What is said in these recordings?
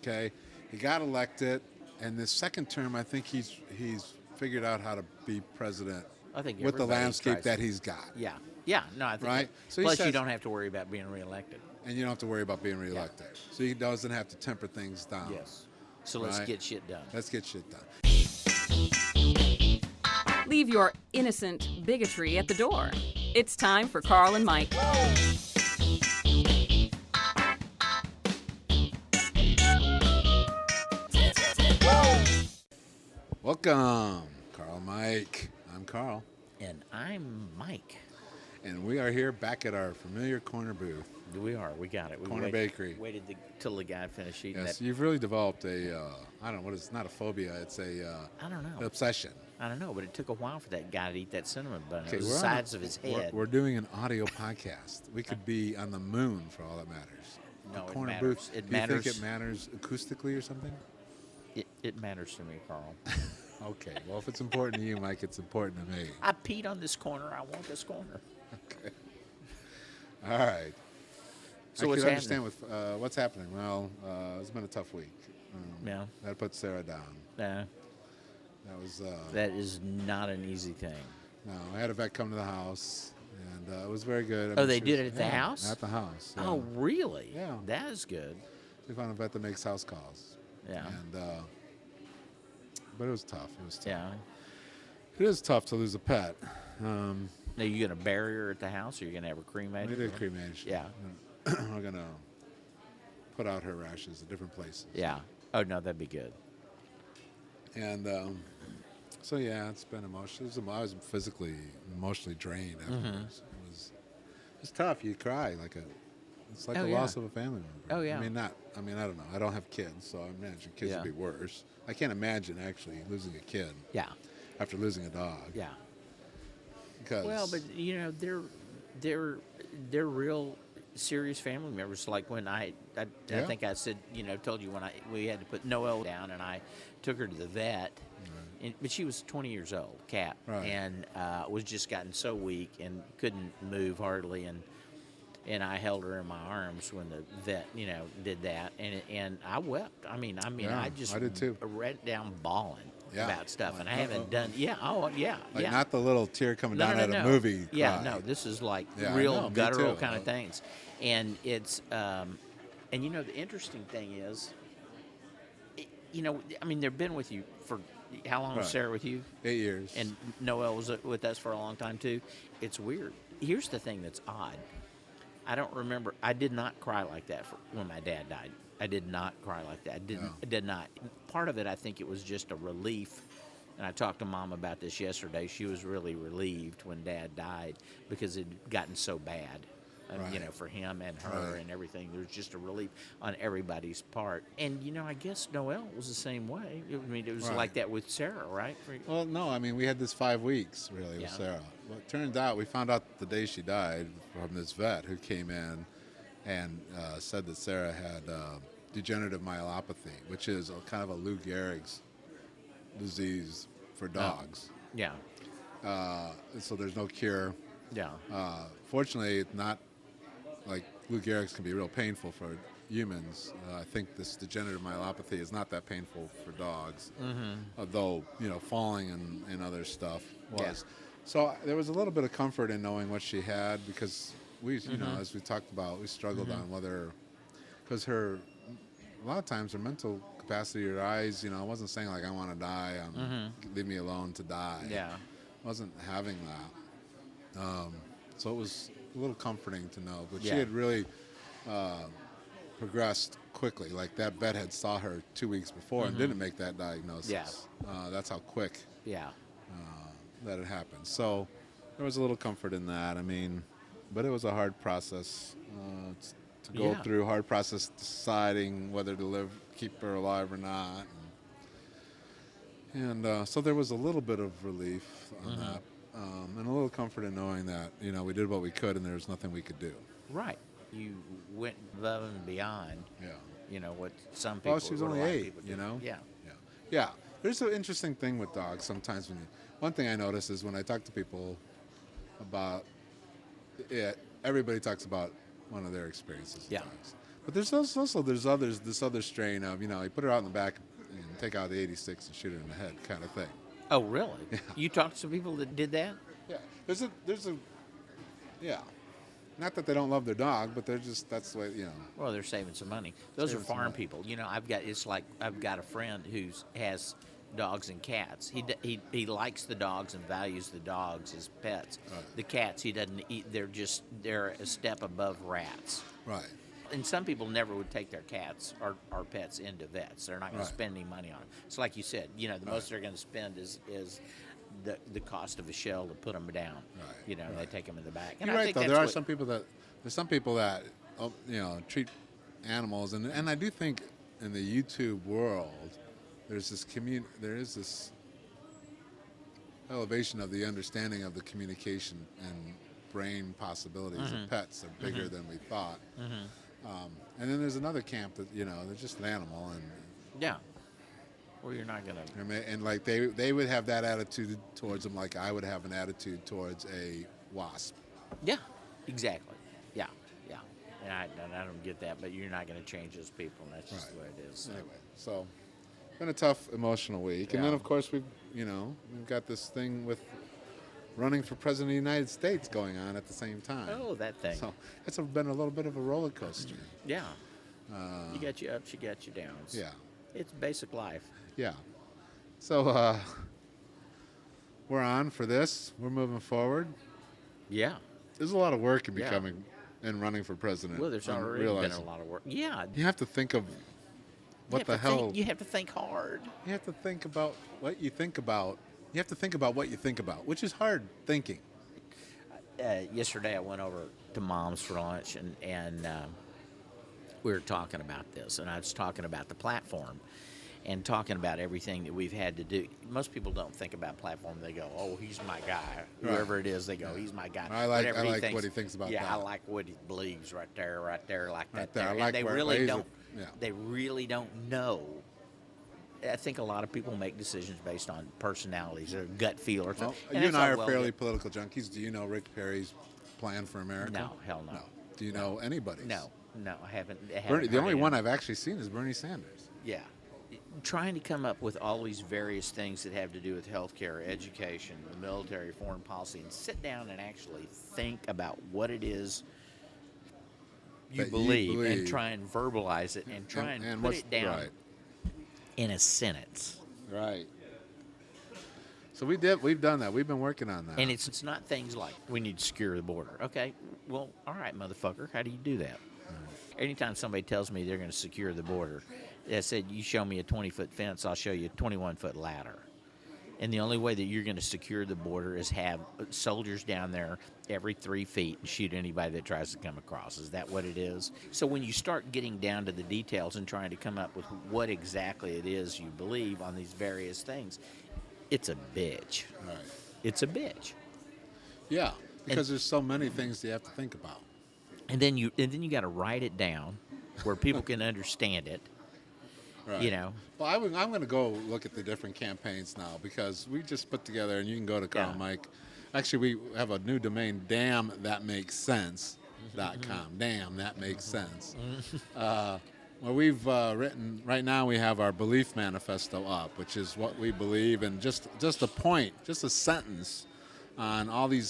Okay, he got elected, and this second term, I think he's figured out how to be president I think with the everybody landscape tries that to. he's got. Yeah. Yeah. No, I think. Right? So he Plus, you says, don't have to worry about being reelected. and you don't have to worry about being reelected. So he doesn't have to temper things down. Yes. So let's Right. get shit done. Let's get shit done. Leave your innocent bigotry at the door. It's time for Carl and Mike. Welcome, Carl and Mike. I'm Carl, And I'm Mike. and we are here back at our familiar corner booth. We are. We got it. We Corner Bakery. Waited till the guy finished eating Yes, that. you've really developed a, I don't know, what is, not a phobia, it's a I don't know. an obsession. I don't know, but it took a while for that guy to eat that cinnamon bun. Okay, It was the we're on sides of his head. We're doing an audio podcast. We could be on the moon for all that matters. No, The it corner matters. booth. It Do you matters. think it matters acoustically or something? It matters to me, Carl. Okay, well, if it's important to you, Mike, it's important to me. I peed on this corner. I want this corner. Okay. All right. So I what's can understand happening? with what's happening. Well, it's been a tough week. Yeah. That put Sarah down. Nah, That was that is not an easy thing. no. I had a vet come to the house, and it was very good. Oh, they did it at the house? At the house. Yeah. Oh, really? Yeah. That is good. We found a vet that makes house calls. Yeah. And but it was tough. It was tough. Yeah. It is tough to lose a pet. Now, you gonna bury her at the house, or you gonna have her cremated? We did cremation. Yeah. We're gonna put out her ashes at different places. Yeah. Oh no, that'd be good. And so yeah, it's been emotional. I was physically, emotionally drained afterwards. It was tough. You cry like it's like Oh, the yeah. loss of a family member. Oh, yeah. I mean, I don't know. I don't have kids, so I imagine kids Yeah. would be worse. I can't imagine actually losing a kid Yeah. after losing a dog. Yeah. Because Well, but they're real serious family members. Like when I Yeah. think I said, told you when we had to put Noelle down, and I took her to the vet. But she was 20 years old, Cat, Right. and was just gotten so weak and couldn't move hardly, and I held her in my arms when the vet, did that, and I wept. I mean, Yeah, I just I did too. read down bawling Yeah. about stuff, Like, and I haven't done. Yeah, oh yeah, like yeah. not the little tear coming No, down no, at no. a movie. Yeah, cry. no, this is like Yeah, I real know, me guttural too. kind of things, and it's and the interesting thing is, they've been with you for how long was Right. Sarah with you? 8 years. And Noelle was with us for a long time too. It's weird. Here's the thing that's odd. I don't remember. I did not cry like that when my dad died. I did not cry like that. I did not. Part of it, I think it was just a relief. And I talked to Mom about this yesterday. She was really relieved when Dad died because it had gotten so bad, Right. for him and her Right. and everything. There was just a relief on everybody's part. And, I guess Noelle was the same way. It was Right. like that with Sarah, right? Well, no, I mean, we had this 5 weeks, really, with Yeah. Sarah. Well, it turned out, we found out the day she died from this vet who came in and said that Sarah had degenerative myelopathy, which is kind of a Lou Gehrig's disease for dogs. Yeah. So there's no cure. Yeah. Fortunately, it's not like Lou Gehrig's can be real painful for humans. I think this degenerative myelopathy is not that painful for dogs, although falling and other stuff was. Yeah. So there was a little bit of comfort in knowing what she had because we, as we talked about, we struggled on whether because a lot of times her mental capacity, her eyes, wasn't saying like I want to die, leave me alone to die. Yeah. Wasn't having that. So it was a little comforting to know. But she Yeah. had really progressed quickly. Like that vet had saw her 2 weeks before and didn't make that diagnosis. Yeah. That's how quick Yeah. that it happened. So there was a little comfort in that. I mean, but it was a hard process to go Yeah. through. Hard process deciding whether to keep her alive or not. And so there was a little bit of relief on that. And a little comfort in knowing that, we did what we could and there was nothing we could do. Right. You went above and beyond, Yeah. What some people. Well, she was what a only lot of 8, people do. Yeah. Yeah. There's an interesting thing with dogs sometimes one thing I notice is when I talk to people about it, everybody talks about one of their experiences with Yeah. dogs. But there's this other strain of, you put her out in the back and take out the 86 and shoot her in the head kind of thing. Oh, really? You talked to some people that did that? Yeah. Yeah. Not that they don't love their dog, but that's the way. Well, they're saving some money. Those are Saving some farm money. people. I've got a friend has dogs and cats. He likes the dogs and values the dogs as pets. Right. The cats he doesn't eat. They're a step above rats. Right. And some people never would take their cats or pets into vets. They're not going Right. to spend any money on it. So like you said, the most they're going to spend is the cost of a shell to put them down. Right. They take them in the back. And You're I right, think though. that's There's what- some people that treat animals, and I do think in the YouTube world, there is this elevation of the understanding of the communication and brain possibilities of pets. They're bigger than we thought. And then there's another camp that they're just an animal, and Yeah. Well, you're not going to. and like they would have that attitude towards them, like I would have an attitude towards a wasp. Yeah, exactly. Yeah. And I don't get that, but you're not going to change those people, and that's just Right. the way it is. So. Anyway, so it's been a tough emotional week, and Yeah. then of course we've got this thing with running for president of the United States going on at the same time. Oh, that thing. So it's been a little bit of a roller coaster. Yeah. You got you ups, you got you downs. Yeah, It's basic life. yeah. So we're on for this. We're moving forward. Yeah. There's a lot of work in Yeah. becoming and running for president. Well, there's I'm already been realizing. a lot of work. Yeah. You have to think of what the hell. You have to think hard. You have to think about what you think about. You have to think about what you think about, which is hard thinking. Yesterday, I went over to Mom's for lunch, and we were talking about this, and I was talking about the platform and talking about everything that we've had to do. Most people don't think about platform. They go, "Oh, he's my guy." Right. Whoever it is, they go, "He's my guy." I like Whatever what he thinks about yeah, that. I like what he believes right there, like Right that. there. I And like they where it really lays don't. it. Yeah. They really don't know. I think a lot of people make decisions based on personalities or gut feel or Well, something. you and I that's are all fairly good. political junkies. Do you know Rick Perry's plan for America? No, hell no. Do you know anybody's? No, I haven't. Bernie, the heard only any. one I've actually seen is Bernie Sanders. Yeah. Trying to come up with all these various things that have to do with healthcare, education, the military, foreign policy, and sit down and actually think about what it is you That you believe and believe. try and verbalize it and try and put what's it down right. in a sentence. Right. So we've done that. We've been working on that. And it's not things like, we need to secure the border. Okay, well, all right, motherfucker, how do you do that? Anytime somebody tells me they're going to secure the border, I said, you show me a 20-foot fence, I'll show you a 21-foot ladder. And the only way that you're going to secure the border is have soldiers down there every 3 feet and shoot anybody that tries to come across. Is that what it is? So when you start getting down to the details and trying to come up with what exactly it is you believe on these various things, it's a bitch. Right. It's a bitch. Yeah, because there's so many things you have to think about. And then you got to write it down where people can understand it. Right. You know. Well, I'm going to go look at the different campaigns now because we just put together, and you can go to Carl Yeah. Mike. Actually, we have a new domain, damnthatmakessense.com. Damn, that makes sense. Well, we've written, right now we have our belief manifesto up, which is what we believe, and just a point, just a sentence on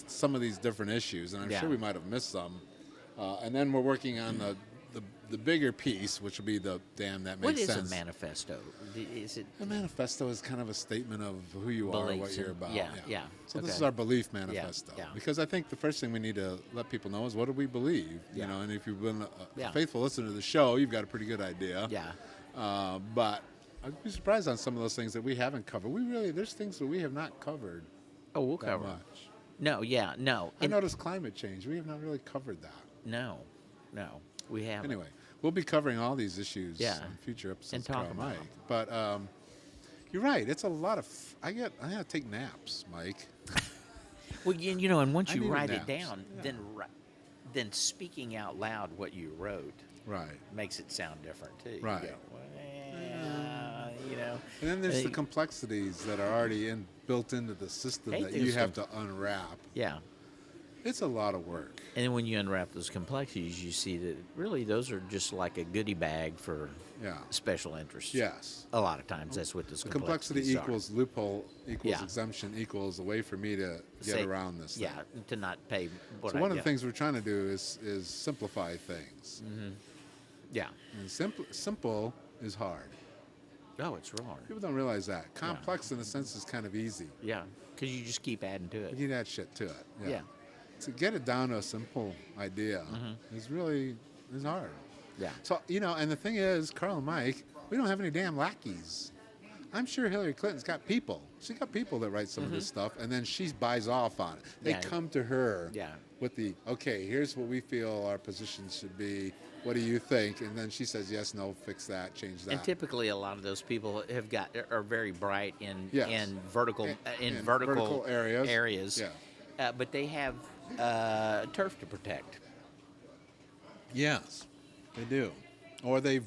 some of these different issues, and I'm Yeah. sure we might have missed some. And then we're working on the bigger piece, which will be the damn that What makes is sense. a manifesto? Is it A manifesto is kind of a statement of who you are, what Beliefs you're and- about. yeah. So this Okay. is our belief manifesto. yeah. Because I think the first thing we need to let people know is what do we believe. Yeah. And if you've been a Yeah. faithful listener to the show, you've got a pretty good idea. Yeah. But I'd be surprised on some of those things that we haven't covered. There's things that we have not covered Oh, we'll that cover. much. No, yeah, no. I noticed climate change. We have not really covered that. No, we haven't. Anyway, we'll be covering all these issues Yeah. in future episodes And of talk Carl about Mike. them. But you're right. It's a lot of. I gotta take naps, Mike. Well, and once I you needed write it naps. down, then speaking out loud what you wrote Right. makes it sound different too. You Right. go, well, And then there's the Hey. complexities that are already built into the system Hey, that there's you have to unwrap. Yeah. It's a lot of work. And then when you unwrap those complexities, you see that really those are just like a goodie bag for Yeah. special interests. Yes. A lot of times that's what those The complexity complexities are. equals loophole equals Yeah. exemption equals a way for me to get Say- around this thing. Yeah, to not pay what So I one of the yeah. things we're trying to do is simplify things. Yeah. And simple is hard. Oh, it's real hard. People don't realize that. Complex, in a sense, is kind of easy. Yeah, because you just keep adding to You it. can add shit to it. Yeah. To get it down to a simple idea is hard. Yeah. So, and the thing is, Carl and Mike, we don't have any damn lackeys. I'm sure Hillary Clinton's got people. She got people that write some of this stuff, and then she buys off on it. They Yeah. come to her Yeah. with okay, here's what we feel our position should be. What do you think? And then she says, yes, no, fix that, change that. And typically, a lot of those people are very bright in Yes. vertical In vertical areas. Yeah. but they have turf to protect. Yes, they do. Or they've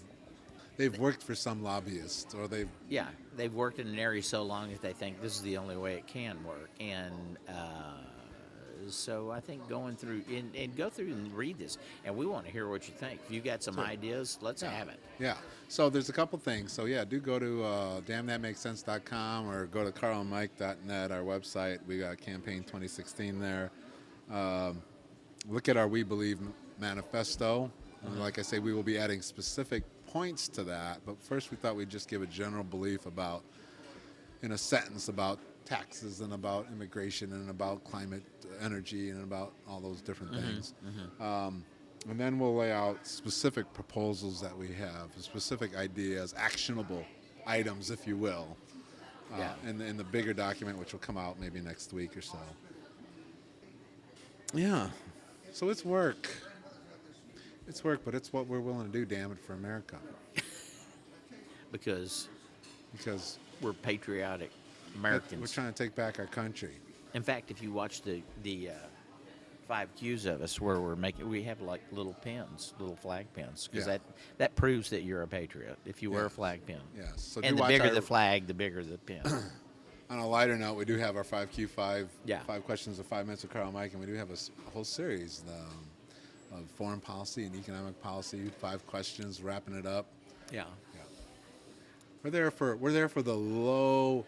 worked for some lobbyists, or they've Yeah, they've worked in an area so long that they think this is the only way it can work, and so I think going through and go through and read this, and we want to hear what you think. If you got some ideas, let's have it. Yeah. So there's a couple things. So do go to damnthatmakesense.com or go to carlandmike.net, our website. We got campaign 2016 there. Look at our We Believe manifesto. And like I say, we will be adding specific points to that. But first, we thought we'd just give a general belief about, in a sentence, about taxes and about immigration and about climate, energy, and about all those different things. And then we'll lay out specific proposals that we have, specific ideas, actionable items, if you will, in the bigger document, which will come out maybe next week or so. Yeah. So it's work. It's work, but it's what we're willing to do, damn it, for America. Because we're patriotic Americans. We're trying to take back our country. In fact, if you watch the 5 Qs of us, where we have like little pins, little flag pins, because that proves that you're a patriot. If you wear a flag pin, Yes. So and do the bigger watch the flag, the bigger the pin. On a lighter note, we do have our 5Q5, Yeah. 5 questions of 5 minutes with Carl and Mike, and we do have a whole series of foreign policy and economic policy, 5 questions, wrapping it up. Yeah. We're there for the low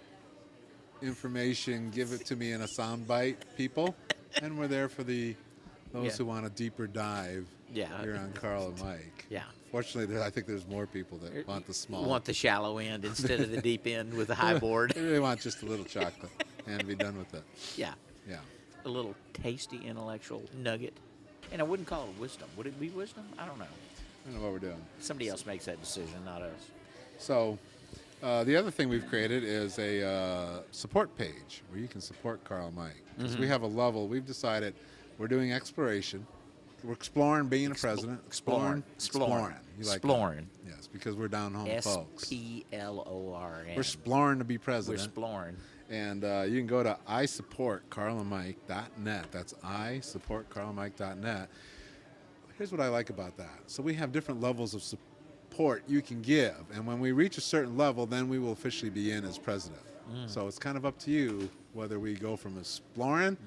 information, give it to me in a soundbite people, and we're there for those who want a deeper dive. Yeah. Here on Carl and Mike. Yeah. Fortunately, I think there's more people that want the small. Want the shallow end instead of the deep end with the high board. They really want just a little chocolate and be done with it. Yeah. Yeah. A little tasty intellectual nugget. And I wouldn't call it wisdom. Would it be wisdom? I don't know. I don't know what we're doing. Somebody else makes that decision, not us. So, the other thing we've created is a support page where you can support Carl and Mike. Because we have a level. We've decided we're doing exploration. We're exploring being a president. Exploring. You like that? Exploring. Yes, because we're down home folks. SPLORN. We're exploring to be We're president. exploring. And you can go to isupportcarlandmike.net. That's isupportcarlandmike.net. Here's what I like about that. So we have different levels of support you can give. And when we reach a certain level, then we will officially be in as president. So it's kind of up to you whether we go from exploring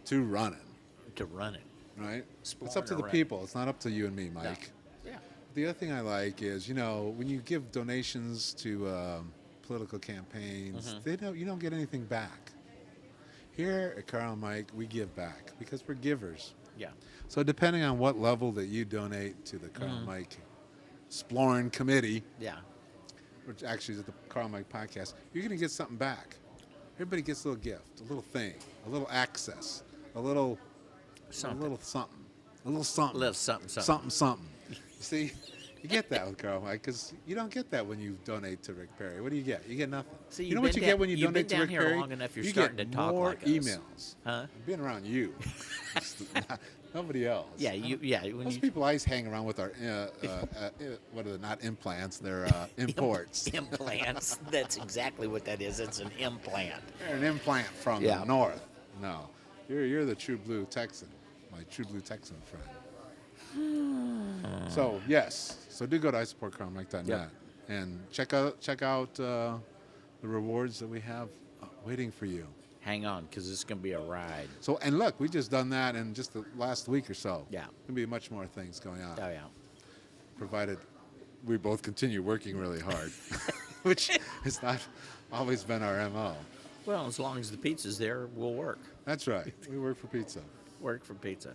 to running. To run it. Right? Exploring It's up to or the running. people. It's not up to you and me, Mike. Yeah. The other thing I like is, when you give donations to political campaigns, you don't get anything back. Here at Carl and Mike, we give back because we're givers. Yeah. So depending on what level that you donate to the Carl and Mike Exploring Committee, Yeah. which actually is the Carl and Mike podcast, you're going to get something back. Everybody gets a little gift, a little thing, a little access, a little something. Something. A little something. Something. You see, you get that with Carl and Mike because you don't get that when you donate to Rick Perry. What do you get? You get nothing. See, you know what you get when you donate to Rick here Perry? long enough, you're you starting get to talk more like us. emails. Huh? I've been around you. Nobody else. Yeah. When Most people always hang around with our what are they? Not implants. They're imports. Implants. That's exactly what that is. It's an implant. They're an implant from the north. No, you're the true blue Texan, my true blue Texan friend. So do go to isupportcarlmike.net and check out the rewards that we have waiting for you. hang on, because it's going to be a ride. So, and look, we just done that in just the last week or so. Yeah. There'll be much more things going on. Oh, yeah. Provided we both continue working really hard, which has not always been our MO. Well, as long as the pizza's there, we'll work. That's right. We work for pizza. Work for pizza.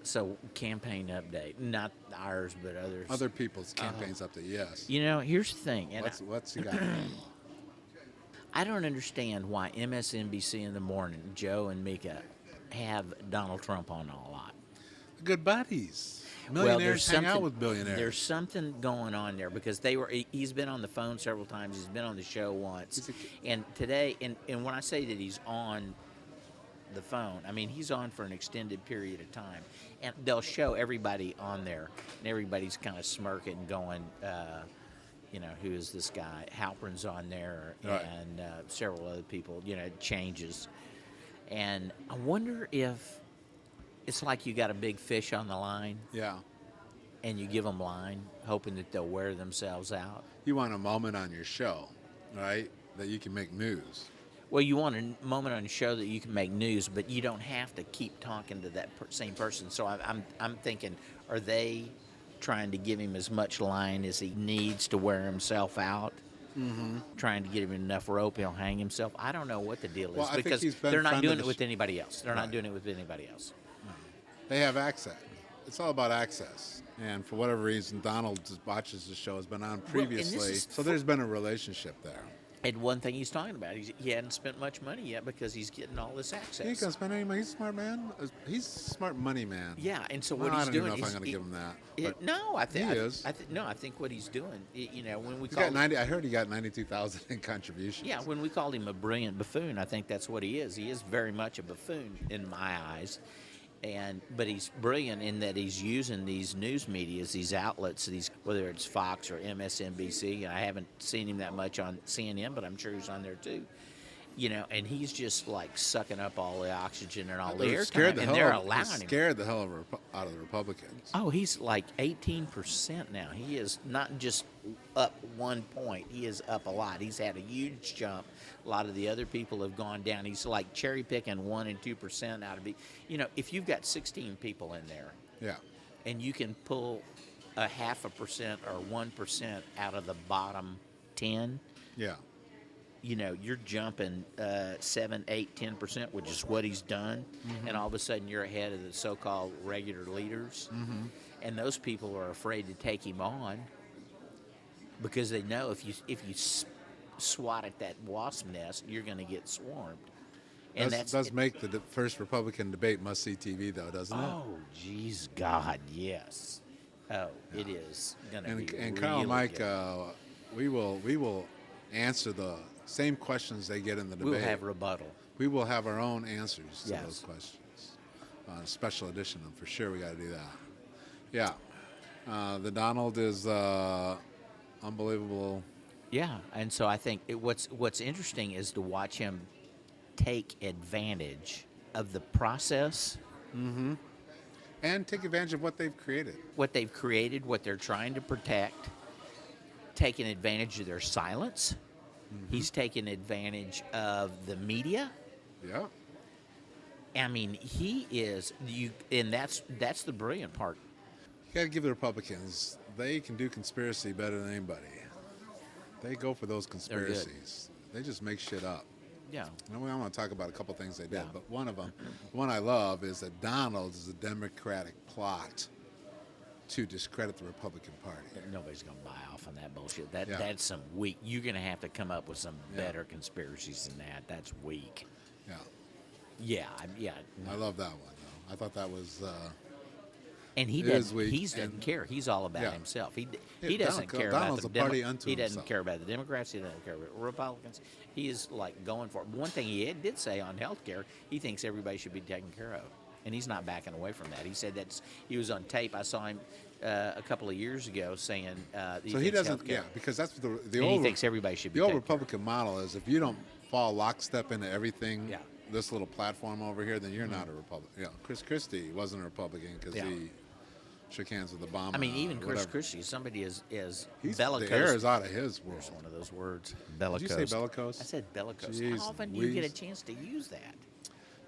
So, campaign update. Not ours, but others. Other people's campaigns update, yes. You know, here's the thing. And What's you got? I don't understand why MSNBC in the morning, Joe and Mika, have Donald Trump on a lot. Good buddies. Well, Millionaires hang out with billionaires. There's something going on there because he's been on the phone several times. He's been on the show once. And today, and when I say that he's on the phone, I mean he's on for an extended period of time. And they'll show everybody on there, and everybody's kind of smirking and going, who is this guy? Halpern's on there, right. And several other people, it changes. And I wonder if it's like you got a big fish on the line. Yeah. And you give them line, hoping that they'll wear themselves out. You want a moment on your show, right, that you can make news. Well, you want a moment on the show that you can make news, but you don't have to keep talking to that same person. So I'm thinking, are they trying to give him as much line as he needs to wear himself out? Mm-hmm. Trying to get him enough rope, he'll hang himself. I don't know what the deal is, Well, because he's been they're not friend doing of it the with anybody else. They're not Right. doing it with anybody else. They have access. It's all about access. And for whatever reason, Donald watches the show, has been on previously. So there's been a relationship there. And one thing he's talking about, he hadn't spent much money yet because he's getting all this access. He ain't gonna spend any money. He's a smart man. He's a smart money man. Yeah, and so Well, what he's I don't doing even know if is I'm gonna give him that. but no, I think he is. I think what he's doing, when we He's call got 90. I heard he got 92,000 in contributions. yeah, when we called him a brilliant buffoon, I think that's what he is. He is very much a buffoon in my eyes. But he's brilliant in that he's using these news medias, these outlets, whether it's Fox or MSNBC. I haven't seen him that much on C&M, but I'm sure he's on there too. And he's just like sucking up all the oxygen and all the airtime, and they're allowing him. Scared the hell out of the Republicans. Oh, he's like 18% now. He is not just up 1 point. He is up a lot. He's had a huge jump. A lot of the other people have gone down. He's like cherry picking 1% and 2% out of it. If you've got 16 people in there, Yeah. and you can pull a 0.5% or 1% out of the bottom 10, Yeah. you're jumping 7, 8, 10%, which is what he's done, and all of a sudden you're ahead of the so-called regular leaders, and those people are afraid to take him on because they know if you swat at that wasp nest, you're going to get swarmed. And Does make the first Republican debate must-see TV, though, doesn't it? Oh, geez, God, yes. Oh, it is going to be And Carl really and Mike, good. we will answer the same questions they get in the debate. We'll have rebuttal. We will have our own answers to Yes. those questions. A special edition of them, for sure. We got to do that. Yeah. The Donald is unbelievable. Yeah, and so I think what's interesting is to watch him take advantage of the process, And take advantage of what they've created. what they've created, what they're trying to protect, taking advantage of their silence. He's taking advantage of the media. Yeah. I mean, he is and that's the brilliant part. You got to give the Republicans, they can do conspiracy better than anybody. They go for those conspiracies. They just make shit up. Yeah. And I want to talk about a couple things they did, Yeah. but one of them, the one I love, is that Donald is a Democratic plot to discredit the Republican Party. Nobody's going to buy off on that bullshit. Yeah. That's some weak. You're going to have to come up with some better conspiracies than that. That's weak. Yeah. Yeah. I love that one, though. I thought that was... And he It is doesn't. weak, He doesn't and- care. He's all about Yeah. himself. He Yeah, doesn't care Donald's about a party unto He doesn't himself. care about the Democrats. He doesn't care about Republicans. He is like going for it. One thing he did say on health care, he thinks everybody should be taken care of, and he's not backing away from that. He said he was on tape. I saw him a couple of years ago saying So he doesn't... Yeah, because that's the and old... he thinks everybody should be The old taken care Republican model is if you don't fall lockstep into everything, Yeah. this little platform over here, then you're not a Republican. Yeah, Chris Christie wasn't a Republican because Yeah. he shook hands with Obama. I mean, even Chris whatever. Christie, somebody is He's, bellicose. the air is out of his world. There's one of those words. Bellicose. Did you say bellicose? I said bellicose. Jeez How often do you get a Louise. chance to use that?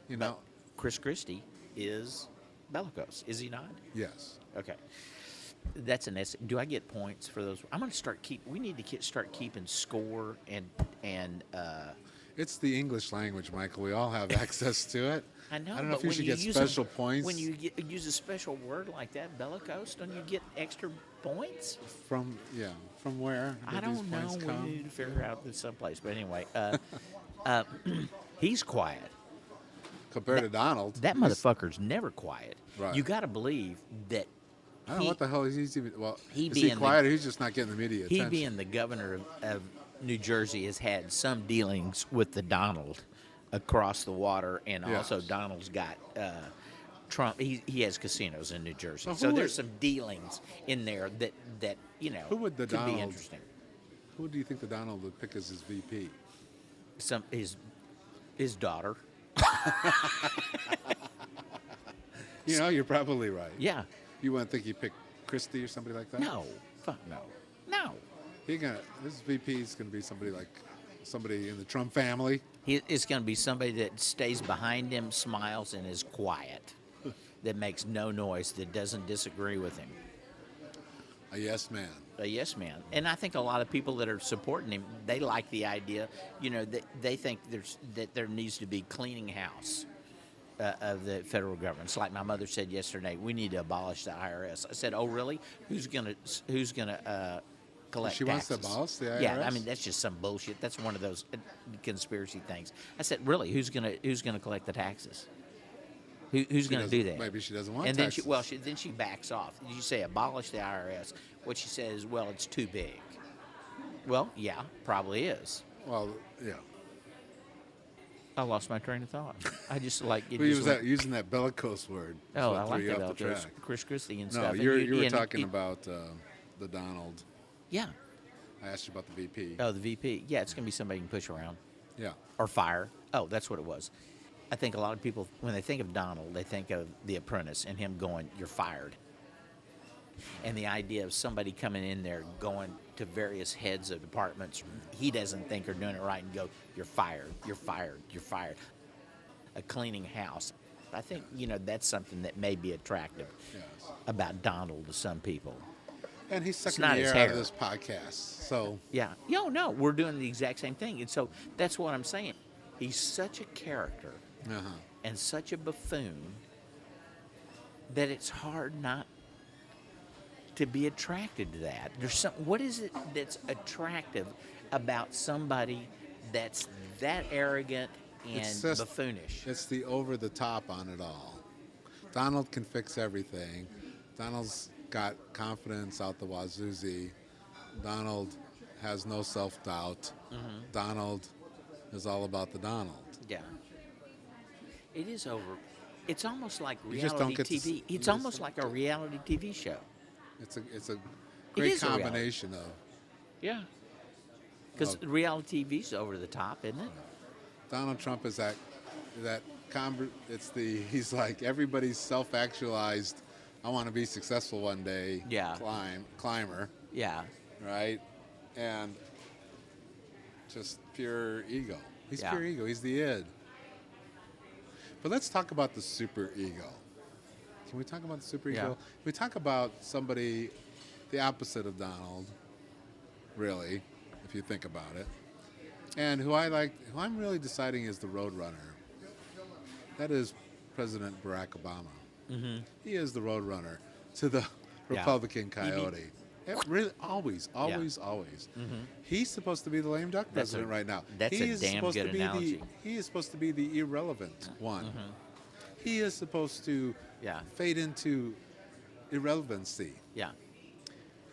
You know, Chris Christie is bellicose, is he not? yes. Okay. That's an essay. Do I get points for those? I'm going to start we need to start keeping score and It's the English language, Michael. We all have access to it. I know. I don't know but if you when should get use special points. When you use a special word like that, bellicose, don't you get extra points? From where? I did these don't know. points We come? need to figure out this someplace. But anyway, he's quiet. Compared to Donald. That he's- motherfucker's never quiet. Right. You got to believe that. I don't know what the hell he's even. Well, he is being he the- quiet or he's just not getting the media He attention? being the governor of New Jersey has had some dealings with the Donald across the water, and Yes. also Donald's got Trump. He has casinos in New Jersey, So so who there's is- some dealings in there that Who would the could Donald- be interesting. Who do you think the Donald would pick as his VP? His daughter. You know, you're probably right. Yeah. You wouldn't think he'd pick Christie or somebody like that? No. Fuck no. No. His VP is gonna be somebody in the Trump family. It's going to be somebody that stays behind him, smiles, and is quiet, that makes no noise, that doesn't disagree with him. A yes man. A yes man. And I think a lot of people that are supporting him, they like the idea, that they think there needs to be cleaning house of the federal government. It's like my mother said yesterday, we need to abolish the IRS. I said, oh, really? Who's gonna collect She wants to taxes? abolish the Yeah, I IRS? mean, that's just some bullshit. That's one of those conspiracy things. I said, really? Who's gonna collect the taxes? Who's going to do that? Maybe she doesn't want and taxes. then she backs off. You say abolish the IRS. What she says is, well, it's too big. Well, yeah, probably is. Well, yeah. I lost my train of thought. I just like it. But just went- using that bellicose word. is oh, what I threw like you that off about the those track. Chris Christie and No, stuff. you And were and talking about the Donald. Yeah. I asked you about the VP. Oh, the VP. Yeah, it's going to be somebody you can push around Yeah. or fire. Oh, that's what it was. I think a lot of people, when they think of Donald, they think of The Apprentice and him going, "You're fired." And the idea of somebody coming in there, going to various heads of departments he doesn't think are doing it right, and go, "You're fired. You're fired. You're fired." A cleaning house. I think that's something that may be attractive Yes. about Donald to some people. And he's sucking not the his air out of hair. this podcast. So Yeah. No, we're doing the exact same thing. And so that's what I'm saying. He's such a character and such a buffoon that it's hard not to be attracted to that. What is it that's attractive about somebody that's that arrogant and It's just- buffoonish? it's the over the top on it all. Donald can fix everything. Donald's got confidence out the wazoozy. Donald has no self-doubt. Donald is all about the Donald. Yeah. It is over. It's almost like You just don't reality get to TV. you It's just almost don't like a reality TV show. It's a great is a reality. combination of Yeah. Because reality TV's over the top, isn't it? Donald Trump is he's like everybody's self-actualized. I want to be successful one day. Yeah. Climber, Yeah. right? And just pure ego. He's Yeah. pure ego. He's the id. But let's talk about the super ego. Can we talk about the super ego? Yeah. Can we talk about somebody, the opposite of Donald, really, if you think about it, and who I'm really deciding is the roadrunner. That is President Barack Obama. Mm-hmm. He is the roadrunner to the Yeah. Republican coyote. It really, always. He's supposed to be the lame duck That's president right now. that's He a is damn supposed good to be analogy. He is supposed to be the irrelevant one. Mm-hmm. He is supposed to Yeah. fade into irrelevancy. Yeah.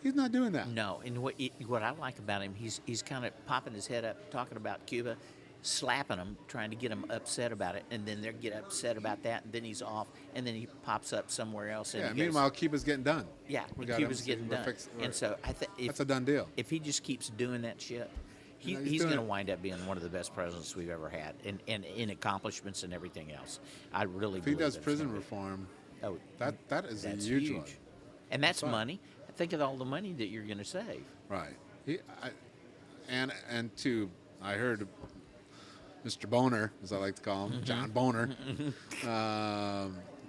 He's not doing that. No, and what I like about him, he's kind of popping his head up, talking about Cuba, slapping them, trying to get them upset about it, and then they get upset about that, and then he's off, and then he pops up somewhere else. And Yeah. he goes, Meanwhile, Cuba's getting done. yeah, We and got Cuba's him. getting We're done. fixed- And so I think That's a done deal. if he just keeps doing that shit, You know, he's he's going to doing it. wind up being one of the best presidents we've ever had, and in accomplishments and everything else. I really If he believe does that's prison gonna be- reform, Oh, that is a that's huge one. And that's right. money. Think of all the money that you're going to save. Right. And two, I heard Mr. Boner, as I like to call him, John Boner,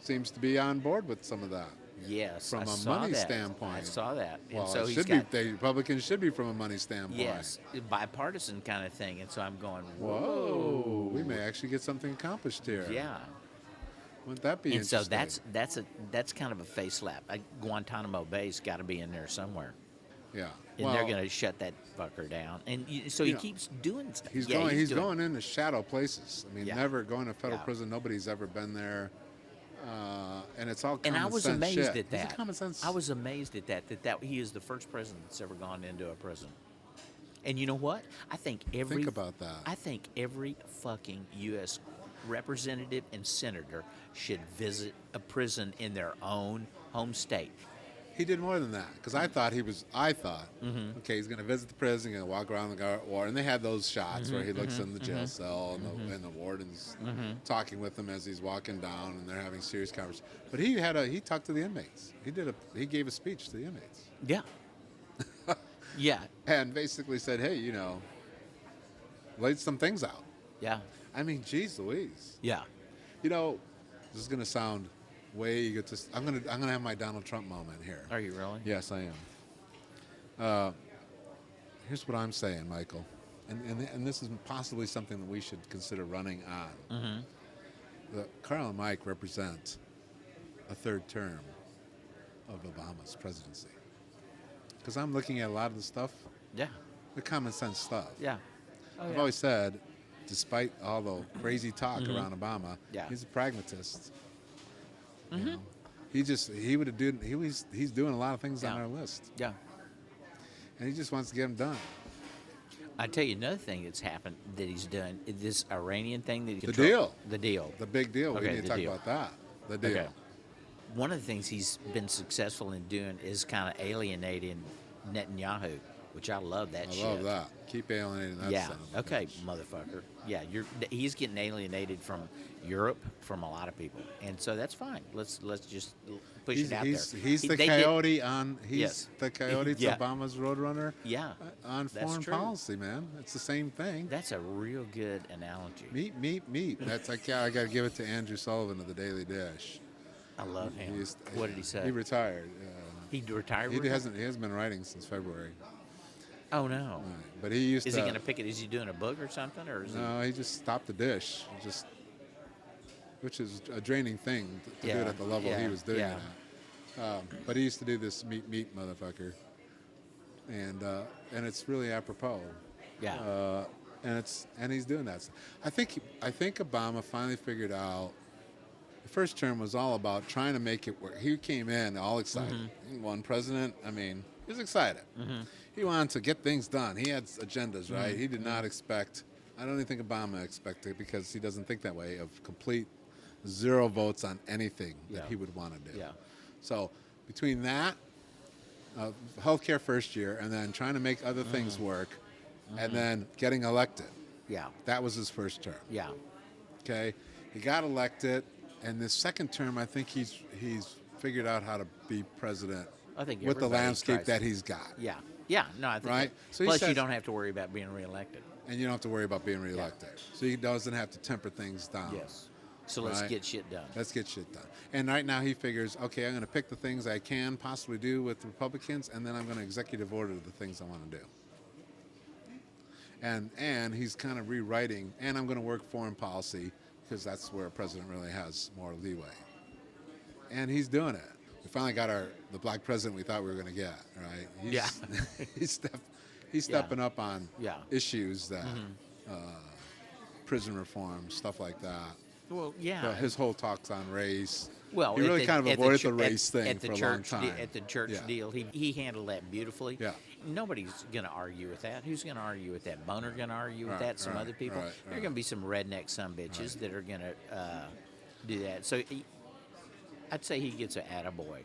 seems to be on board with some of that. Yes, From I a saw money that. standpoint. I saw that. Well, and so it he's should got, be. The Republicans should be from a money standpoint. yes, bipartisan kind of thing. And so I'm going, Whoa. We may actually get something accomplished here. yeah. Wouldn't that be And interesting? so that's kind of a face slap. Guantanamo Bay's got to be in there somewhere, Yeah. and they're going to shut that fucker down. And so he keeps doing stuff. He's Yeah, He's doing- going into shadow places. I mean, Yeah. never going to federal Yeah. prison. Nobody's ever been there. And it's all common And I was sense amazed shit. at He's a that. common sense. I was amazed at that he is the first president that's ever gone into a prison. And you know what? I think Think about that. I think every fucking U.S. representative and senator should visit a prison in their own home state. He did more than that because I thought, okay, he's going to visit the prison, going to walk around the ward, and they had those shots where he looks in the jail cell and the warden's talking with him as he's walking down, and they're having serious conversations. But he talked to the inmates. He gave a speech to the inmates. Yeah. Yeah. And basically said, hey, laid some things out. Yeah. I mean, geez Louise. Yeah. This is going to sound way egotistic. I'm gonna have my Donald Trump moment here. Are you really? Yes, I am. Here's what I'm saying, Michael, and this is possibly something that we should consider running on. Mm-hmm. Carl and Mike represent a third term of Obama's presidency. Because I'm looking at a lot of the stuff, Yeah. the common sense stuff. Yeah. Oh, I've yeah. always said, despite all the crazy talk around Obama, Yeah. he's a pragmatist. He's doing a lot of things on Yeah. our list, Yeah. and he just wants to get them done. I tell you another thing that's happened that he's done. This Iranian thing that he The controlled. deal. The deal. The big deal. Okay, We need to the talk deal. about that. The deal. Okay. One of the things he's been successful in doing is kind of alienating Netanyahu, which I love that I shit. love that. Keep alienating that Yeah. son of a Okay, bitch. motherfucker. Yeah, he's getting alienated from Europe, from a lot of people, and so that's fine. Let's just push it out there. He's the They did- coyote on. He's Yes. the coyote to Yeah. Obama's roadrunner. Yeah, On that's foreign true. policy, man. It's the same thing. That's a real good analogy. Meep. That's I got to give it to Andrew Sullivan of the Daily Dish. I love him. He's- What did he say? He retired. He retired. He with it? hasn't been writing since February. Oh no. But he used Is to. he going to pick it? Is he doing a book or something, or is No, he just stopped the dish. Which is a draining thing to do it Yeah, at the level he yeah, was doing yeah. it at. But he used to do this meep motherfucker, and it's really apropos. he? Yeah. And he's doing that. I think Obama finally figured out. The first term was all about trying to make it work. He came in all excited. Mm-hmm. He won president. I mean, he was excited. He wanted to get things done. He had agendas, right? Mm-hmm. He did not expect. I don't even think Obama expected, because he doesn't think that way, of complete zero votes on anything that Yeah. he would want to do. Yeah. So between that, healthcare first year, and then trying to make other things work, and then getting elected, Yeah. that was his first term. Yeah. Okay, he got elected, and this second term, I think he's figured out how to be president I think with the everybody landscape tries that to. he's got. Yeah. Yeah. No, I think. Right? So he Plus, you says- don't have to worry about being reelected. And you don't have to worry about being reelected. So he doesn't have to temper things down. Yes. So let's Right. get shit done. Let's get shit done. And right now he figures, okay, I'm going to pick the things I can possibly do with the Republicans, and then I'm going to executive order the things I want to do. And he's kind of rewriting, and I'm going to work foreign policy, because that's where a president really has more leeway. And he's doing it. We finally got the black president we thought we were going to get, right? Yeah. He's stepping up on Yeah. issues that prison reform, stuff like that. Well, yeah. But his whole talk's on race. Well, he at really the- kind of at avoided chu- the race thing at the for a church long time. At the church Yeah. deal, he handled that beautifully. Yeah. Nobody's going to argue with that. Who's going to argue with that? Boner going to argue with Right, that? Some right, other people? right, There are right. going to be some redneck bitches that are going to do that. So I'd say he gets an attaboy.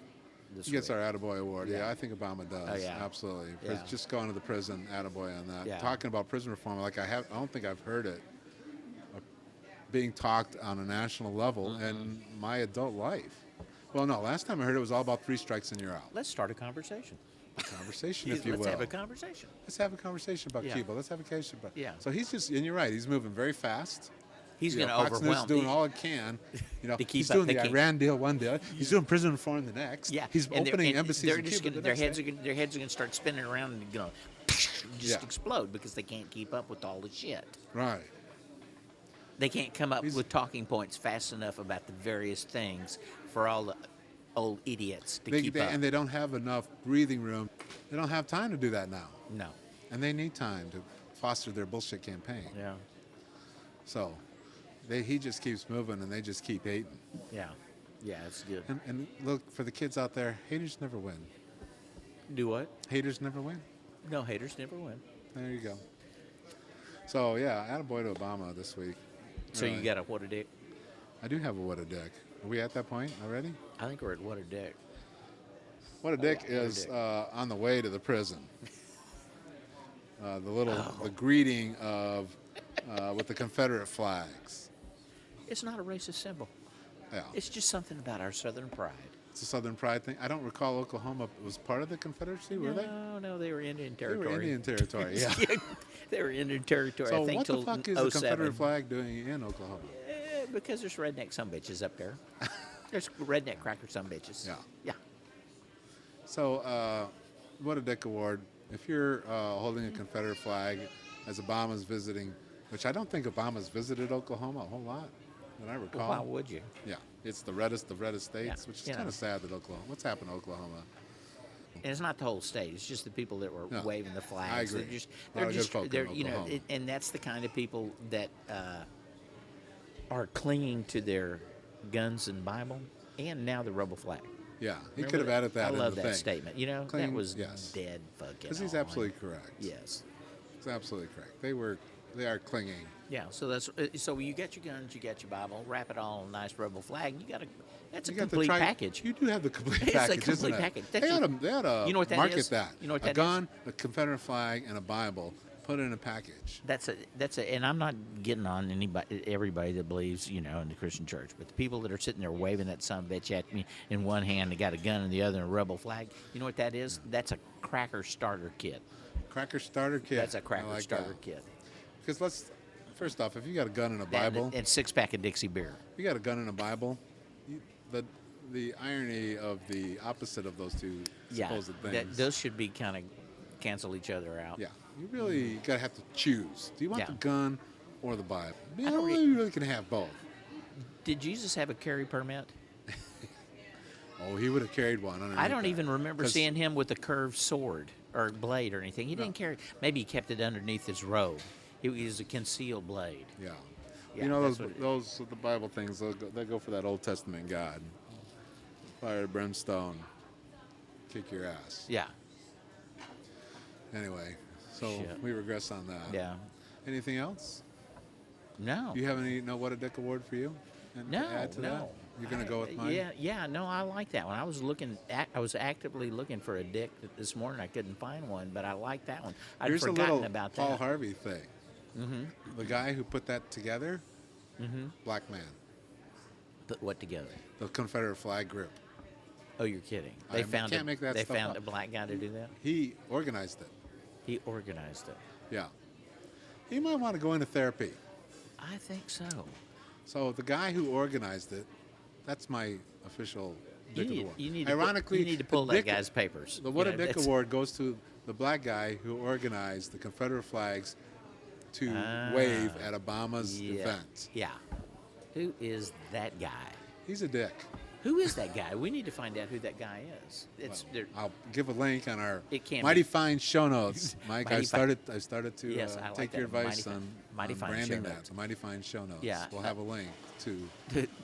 He gets our Attaboy Award. Yeah, Yeah. I think Obama does. Oh, yeah. Absolutely. Yeah. Just going to the prison, Attaboy on that. Yeah. Talking about prison reform, I don't think I've heard it being talked on a national level in my adult life. Well, no. Last time I heard it was all about 3 strikes and you're out. Let's start a conversation. Conversation, if you will. Let's have a conversation. Let's have a conversation about Yeah. Cuba. Let's have a conversation about. Yeah. So he's just, and you're right. He's moving very fast. He's You know, going to Fox News overwhelm. is doing all it can. You know, To keep he's up doing the the king. Iran deal one day. He's doing prison reform the next. Yeah, He's and opening embassies They're in just Cuba. their the heads next are day. their heads are going to start spinning around and just Yeah. explode because they can't keep up with all the shit. Right. They can't come up with talking points fast enough about the various things for all the old idiots to keep up. And they don't have enough breathing room. They don't have time to do that now. No. And they need time to foster their bullshit campaign. Yeah. So he just keeps moving and they just keep hating. Yeah. Yeah, it's good. And look, for the kids out there, haters never win. Do what? Haters never win. No, haters never win. There you go. So, yeah, attaboy to Obama this week. So you got a what a dick? I do have a what a dick. Are we at that point already? I think we're at what a dick. What a dick is on the way to the prison. The greeting of with the Confederate flags. It's not a racist symbol. Yeah, It's just something about our Southern pride. it's a Southern pride thing. I don't recall Oklahoma was part of the Confederacy, were they? No, they were Indian They territory. were Indian territory. Yeah. They were Indian territory. So I think what the till fuck is the 07. Confederate flag doing in Oklahoma? Because there's redneck sumbitches up there. There's redneck cracker sumbitches. Yeah. Yeah. So, what a dick award. If you're holding a Confederate flag as Obama's visiting, which I don't think Obama's visited Oklahoma a whole lot, that I recall. Well, why would you? Yeah, it's the reddest of states, Yeah, which is you kind know. of sad that Oklahoma. What's happened to Oklahoma? And it's not the whole state. It's just the people that were No, waving the flags. I agree. They're just, A lot of good folk in they're, you know, Oklahoma. and that's the kind of people that are clinging to their guns and Bible, and now the rebel flag. Yeah, he Remember could have that? added that I in love the that thing. statement. You know, Clean- that was yes. dead fucking. Because he's on. absolutely correct. Yes. He's absolutely correct. They are clinging. Yeah. So that's so you got your guns, you got your Bible, wrap it all in a nice rebel flag. You got that's a You got the complete package. You do have the complete It's a package, complete isn't it? package. They That's ought to you know what that market is? that. You know what a that gun, a Confederate flag, and a Bible. Put it in a package. That's a, and I'm not getting on everybody that believes, you know, in the Christian church, but the people that are sitting there waving that son of a bitch at me in one hand, they got a gun in the other and a rebel flag. You know what that is? That's a cracker starter kit. Cracker starter kit. That's a cracker I like starter that. kit. Because first off, if you got a gun and a That Bible, and 6-pack of Dixie beer. you got a gun and a Bible, the irony of the opposite of those two Yeah, supposed things. those should be kind of cancel each other out. Yeah, you really gotta have to choose. Do you want Yeah. the gun or the Bible? You I don't you really can have both. Did Jesus have a carry permit? Oh, he would have carried one underneath. I don't that. even remember 'Cause- seeing him with a curved sword or blade or anything. He didn't carry. Maybe he kept it underneath his robe. It was a concealed blade. Yeah. Yeah, You know that's what it those the Bible things. They go for that Old Testament God. Fire, brimstone, kick your ass. Yeah. Anyway, so Shit. we regress on that. Yeah. Anything else? No. Do you have any what a dick award for you? And No, to add to no. that? You're gonna go with mine? Yeah, no, I like that one. I was actively looking for a dick this morning. I couldn't find one, but I like that one. I'd Here's a forgotten little about Paul that. Harvey thing. Mm-hmm. The guy who put that together, black man, Put what together? the Confederate flag grip. Oh, you're kidding. I can't make that They stuff found up. a black guy to do that. He organized it. He organized it. Yeah. He might want to go into therapy. I think so. So the guy who organized it, that's my official dick of the award. You need Ironically, to you need to pull the that dick- guy's papers. The What You a know, Dick that's- Award goes to the black guy who organized the Confederate flags to wave at Obama's yeah. event. Yeah. Who is that guy? He's a dick. Who is that guy? We need to find out who that guy is. It's there. I'll give a link on our It can't Mighty be- Fine show notes. Mike, I started to Yes, I like take that. your advice Mighty on Mighty Fine branding show that. notes. The Mighty Fine show notes. Yeah. We'll have a link to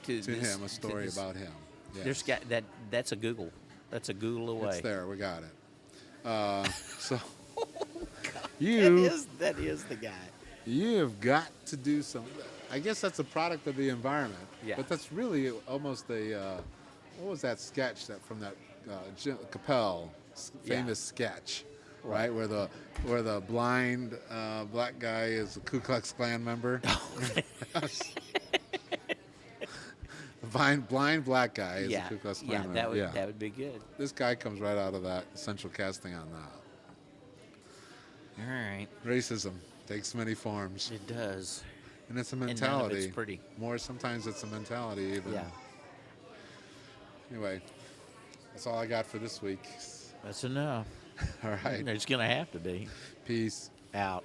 to him, a story about him. Yes. There's got that's a Google. That's a Google away. It's there. We got it. So That is the guy. you've got to do some. I guess that's a product of the environment. Yeah. But that's really almost a. What was that sketch that from that Jim Capel famous sketch, right? Where the blind black guy is a Ku Klux Klan member. The blind black guy is Yeah, the Ku Klux yeah, Klan. that would be good. This guy comes right out of that central casting on that. All right, Racism takes many forms, it does. and it's a none of mentality. it's pretty. More sometimes it's a mentality even. Yeah, Anyway, that's all I got for this week. that's enough. All right. It's gonna have to be. Peace. Out.